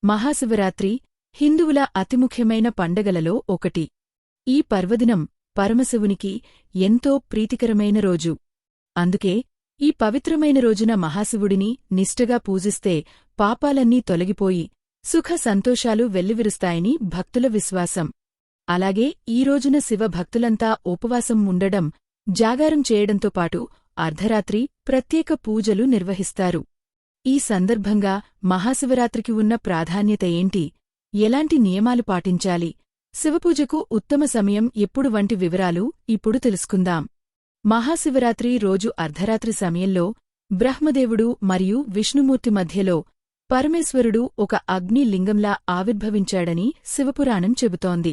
మహాశివరాత్రి హిందువుల అతి ముఖ్యమైన పండగలలో ఒకటి. ఈ పర్వదినం పరమశివునికి ఎంతో ప్రీతికరమైన రోజు. అందుకే ఈ పవిత్రమైన రోజున మహాశివుడిని నిష్టగా పూజిస్తే పాపాలన్నీ తొలగిపోయి సుఖ సంతోషాలు వెల్లివిరుస్తాయని భక్తుల విశ్వాసం. అలాగే ఈ రోజున శివ భక్తులంతా ఉపవాసం ఉండడం, జాగారం చేయడంతో పాటు అర్ధరాత్రి ప్రత్యేక పూజలు నిర్వహిస్తారు. ఈ సందర్భంగా మహాశివరాత్రికి ఉన్న ప్రాధాన్యత ఏంటి, ఎలాంటి నియమాలు పాటించాలి, శివపూజకు ఉత్తమ సమయం ఎప్పుడు వంటి వివరాలు ఇప్పుడు తెలుసుకుందాం. మహాశివరాత్రి రోజు అర్ధరాత్రి సమయంలో బ్రహ్మదేవుడు మరియు విష్ణుమూర్తి మధ్యలో పరమేశ్వరుడు ఒక అగ్ని లింగంలా ఆవిర్భవించాడని శివపురాణం చెబుతోంది.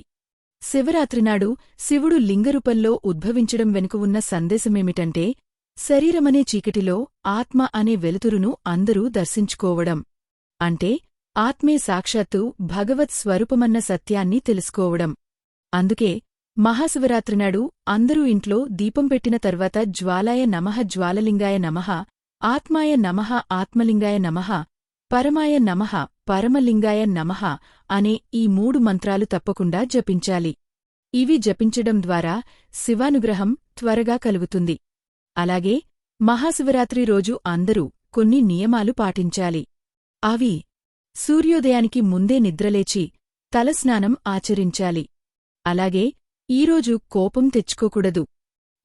శివరాత్రినాడు శివుడు లింగరూపంలో ఉద్భవించడం వెనుక ఉన్న సందేశమేమిటంటే, శరీరమనే చీకటిలో ఆత్మ అనే వెలుతురును అందరూ దర్శించుకోవడం. అంటే ఆత్మే సాక్షాత్తు భగవత్ స్వరూపమన్న సత్యాన్ని తెలుసుకోవడం. అందుకే మహాశివరాత్రినాడు అందరూ ఇంట్లో దీపం పెట్టిన తర్వాత జ్వాలాయ నమః జ్వాలలింగాయ నమః, ఆత్మాయ నమః ఆత్మలింగాయ నమః, పరమాయ నమః పరమలింగాయ నమః అనే ఈ 3 మంత్రాలు తప్పకుండా జపించాలి. ఇవి జపించడం ద్వారా శివానుగ్రహం త్వరగా కలుగుతుంది. అలాగే మహాశివరాత్రి రోజు అందరూ కొన్ని నియమాలు పాటించాలి. అవి: సూర్యోదయానికి ముందే నిద్రలేచి తలస్నానం ఆచరించాలి. అలాగే ఈరోజు కోపం తెచ్చుకోకూడదు,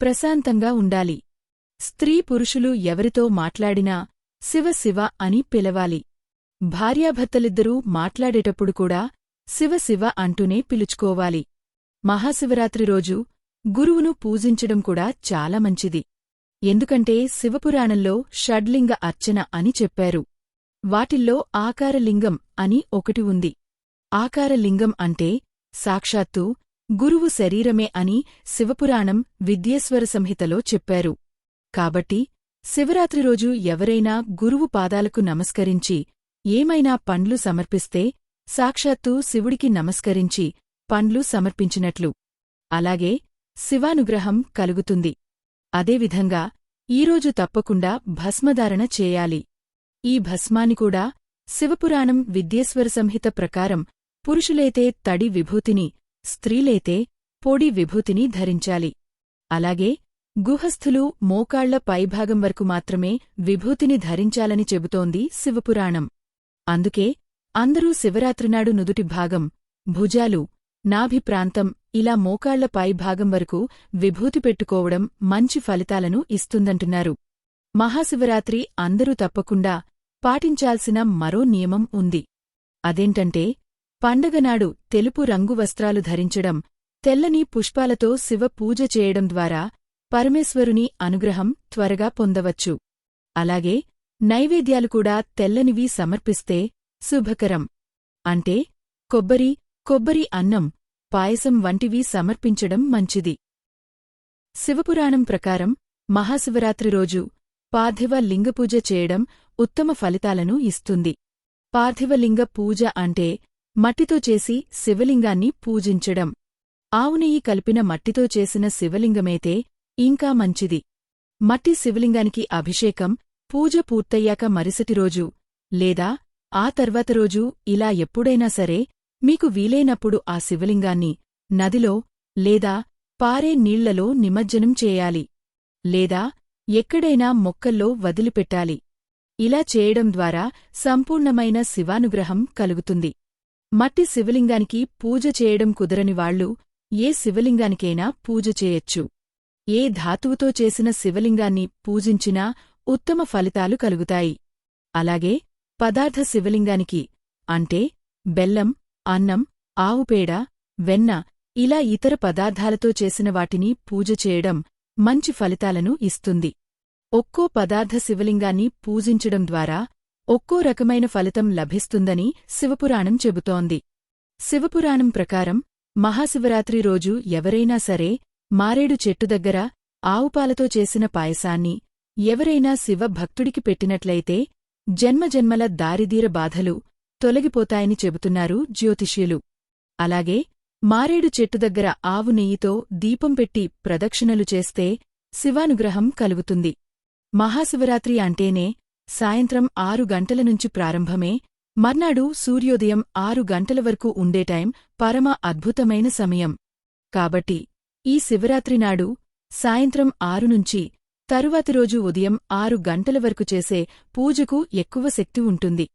ప్రశాంతంగా ఉండాలి. స్త్రీ పురుషులు ఎవరితో మాట్లాడినా శివ శివ అని పిలవాలి. భార్యాభర్తలిద్దరూ మాట్లాడేటప్పుడు కూడా శివ శివ అంటూనే పిలుచుకోవాలి. మహాశివరాత్రి రోజు గురువును పూజించడం కూడా చాలా మంచిది. ఎందుకంటే శివపురాణంలో షడ్లింగ అర్చన అని చెప్పారు. వాటిల్లో ఆకారలింగం అని ఒకటి ఉంది. ఆకారలింగం అంటే సాక్షాత్తు గురువు శరీరమే అని శివపురాణం విద్యేశ్వర సంహితలో చెప్పారు. కాబట్టి శివరాత్రి రోజు ఎవరైనా గురువు పాదాలకు నమస్కరించి ఏమైనా పండ్లు సమర్పిస్తే సాక్షాత్తు శివుడికి నమస్కరించి పండ్లు సమర్పించినట్లు. అలాగే శివానుగ్రహం కలుగుతుంది. అదేవిధంగా ఈరోజు తప్పకుండా భస్మధారణ చేయాలి. ఈ భస్మాని కూడా శివపురాణం విద్యేశ్వర సంహిత ప్రకారం పురుషులైతే తడి విభూతిని, స్త్రీలైతే పొడి విభూతిని ధరించాలి. అలాగే గుహస్థులు మోకాళ్ల పైభాగం వరకు మాత్రమే విభూతిని ధరించాలని చెబుతోంది శివపురాణం. అందుకే అందరూ శివరాత్రినాడు నుదుటి భాగం, భుజాలు, నాభి ప్రాంతం ఇలా మోకాళ్ల పైభాగం వరకు విభూతి పెట్టుకోవడం మంచి ఫలితాలను ఇస్తుందంటున్నారు. మహాశివరాత్రి అందరూ తప్పకుండా పాటించాల్సిన మరో నియమం ఉంది. అదేంటంటే పండగనాడు తెలుపు రంగు వస్త్రాలు ధరించడం, తెల్లని పుష్పాలతో శివ పూజ చేయడం ద్వారా పరమేశ్వరుని అనుగ్రహం త్వరగా పొందవచ్చు. అలాగే నైవేద్యాలు కూడా తెల్లనివి సమర్పిస్తే శుభకరం. అంటే కొబ్బరి అన్నం, పాయసం వంటివి సమర్పించడం మంచిది. శివపురాణం ప్రకారం మహాశివరాత్రి రోజు పార్థివ లింగపూజ చేయడం ఉత్తమ ఫలితాలను ఇస్తుంది. పార్థివలింగ పూజ అంటే మట్టితో చేసి శివలింగాన్ని పూజించడం. ఆవునెయ్యి కలిపిన మట్టితో చేసిన శివలింగమైతే ఇంకా మంచిది. మట్టి శివలింగానికి అభిషేకం పూజ పూర్తయ్యాక మరుసటి రోజు లేదా ఆ తర్వాత రోజు ఇలా ఎప్పుడైనా సరే మీకు వీలైనప్పుడు ఆ శివలింగాన్ని నదిలో లేదా పారే నీళ్లలో నిమజ్జనం చేయాలి. లేదా ఎక్కడైనా మొక్కల్లో వదిలిపెట్టాలి. ఇలా చేయడం ద్వారా సంపూర్ణమైన శివానుగ్రహం కలుగుతుంది. మట్టి శివలింగానికి పూజ చేయడం కుదరని వాళ్లు ఏ శివలింగానికైనా పూజ చేయొచ్చు. ఏ ధాతువుతో చేసిన శివలింగాన్ని పూజించినా ఉత్తమ ఫలితాలు కలుగుతాయి. అలాగే పదార్థ శివలింగానికి అంటే బెల్లం, అన్నం, ఆవుపేడ, వెన్న ఇలా ఇతర పదార్థాలతో చేసిన వాటిని పూజ చేయడం మంచి ఫలితాలను ఇస్తుంది. ఒక్కో పదార్థ శివలింగాన్ని పూజించడం ద్వారా ఒక్కో రకమైన ఫలితం లభిస్తుందని శివపురాణం చెబుతోంది. శివపురాణం ప్రకారం మహాశివరాత్రి రోజు ఎవరైనా సరే మారేడు చెట్టు దగ్గర ఆవుపాలతో చేసిన పాయసాన్ని ఎవరైనా శివ భక్తుడికి పెట్టినట్లయితే జన్మజన్మల దారిదీర బాధలు తొలగిపోతాయని చెబుతున్నారు జ్యోతిష్యులు. అలాగే మారేడు చెట్టు దగ్గర ఆవు నెయ్యితో దీపం పెట్టి ప్రదక్షిణలు చేస్తే శివానుగ్రహం కలుగుతుంది. మహాశివరాత్రి అంటేనే సాయంత్రం 6 గంటల నుంచి ప్రారంభమే మర్నాడు సూర్యోదయం 6 గంటల వరకు ఉండే టైం పరమ అద్భుతమైన సమయం. కాబట్టి ఈ శివరాత్రి నాడు సాయంత్రం 6 నుంచి తరువాతి రోజు ఉదయం 6 గంటల వరకు చేసే పూజకు ఎక్కువ శక్తి ఉంటుంది.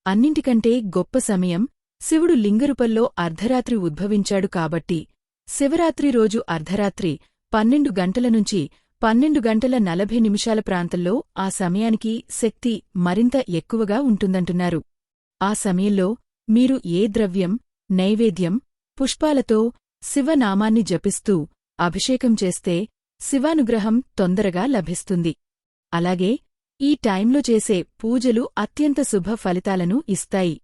అన్నింటికంటే గొప్ప సమయం శివుడు లింగరూపంలో అర్ధరాత్రి ఉద్భవించాడు కాబట్టి శివరాత్రి రోజు అర్ధరాత్రి 12 గంటల నుంచి 12:40 ప్రాంతంలో ఆ సమయానికి శక్తి మరింత ఎక్కువగా ఉంటుందంటున్నారు. ఆ సమయంలో మీరు ఏ ద్రవ్యం, నైవేద్యం, పుష్పాలతో శివనామాన్ని జపిస్తూ అభిషేకం చేస్తే శివానుగ్రహం తొందరగా లభిస్తుంది. అలాగే ఈ టైంలో చేసే పూజలు అత్యంత శుభ ఫలితాలను ఇస్తాయి.